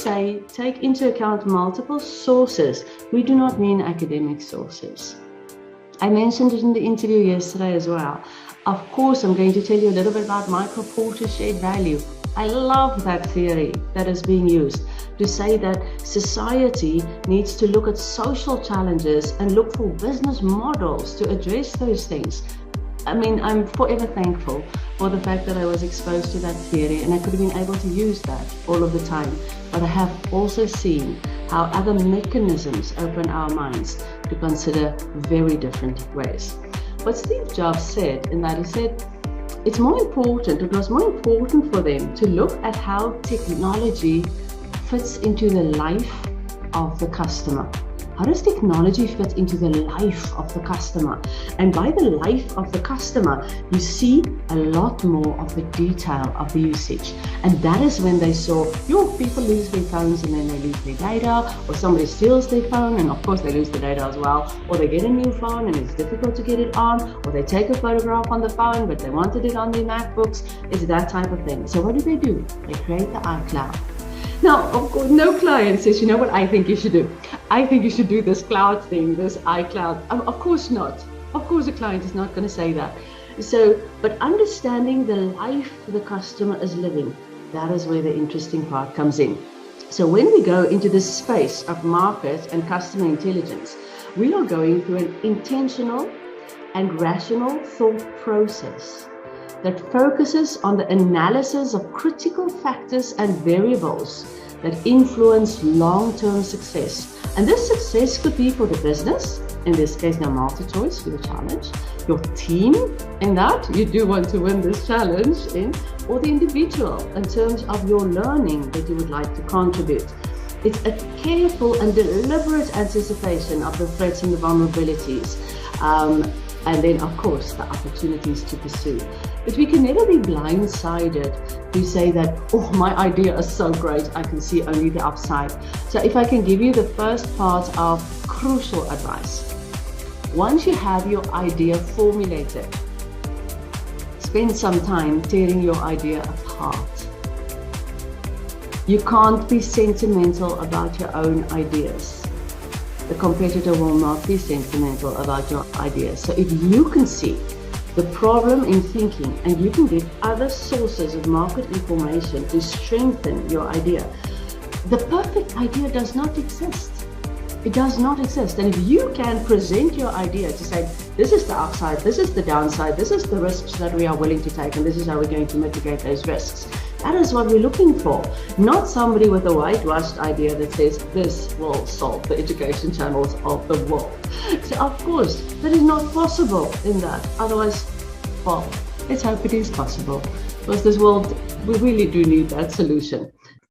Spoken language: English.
say take into account multiple sources, we do not mean academic sources. I mentioned it in the interview yesterday as well. Of course, I'm going to tell you a little bit about Michael Porter's shared value. I love that theory that is being used to say that society needs to look at social challenges and look for business models to address those things. I mean, I'm forever thankful for the fact that I was exposed to that theory and I could have been able to use that all of the time. But I have also seen how other mechanisms open our minds to consider very different ways. What Steve Jobs said, in that he said, it was more important for them to look at how technology fits into the life of the customer. How does technology fit into the life of the customer? And by the life of the customer, you see a lot more of the detail of the usage. And that is when they saw, people lose their phones and then they lose their data, or somebody steals their phone and of course they lose the data as well, or they get a new phone and it's difficult to get it on, or they take a photograph on the phone but they wanted it on their MacBooks. It's that type of thing. So what do? They create the iCloud. Now, of course, no client says, you know what I think you should do? I think you should do this cloud thing, this iCloud. Of course not. Of course, a client is not going to say that. So, but understanding the life the customer is living, that is where the interesting part comes in. So when we go into this space of market and customer intelligence, we are going through an intentional and rational thought process that focuses on the analysis of critical factors and variables that influence long-term success. And this success could be for the business, in this case now multi-choice for the challenge, your team, in that you do want to win this challenge in, or the individual in terms of your learning that you would like to contribute. It's a careful and deliberate anticipation of the threats and the vulnerabilities. And then, of course, the opportunities to pursue. But we can never be blindsided to say that, oh, my idea is so great, I can see only the upside. So if I can give you the first part of crucial advice. Once you have your idea formulated, spend some time tearing your idea apart. You can't be sentimental about your own ideas. The competitor will not be sentimental about your ideas. So if you can see the problem in thinking and you can get other sources of market information to strengthen your idea, the perfect idea does not exist. It does not exist. And if you can present your idea to say, this is the upside, this is the downside, this is the risks that we are willing to take, and this is how we're going to mitigate those risks. That is what we're looking for, not somebody with a whitewashed idea that says this will solve the education channels of the world. So of course, that is not possible in that. Otherwise, well, let's hope it is possible, because this world, we really do need that solution.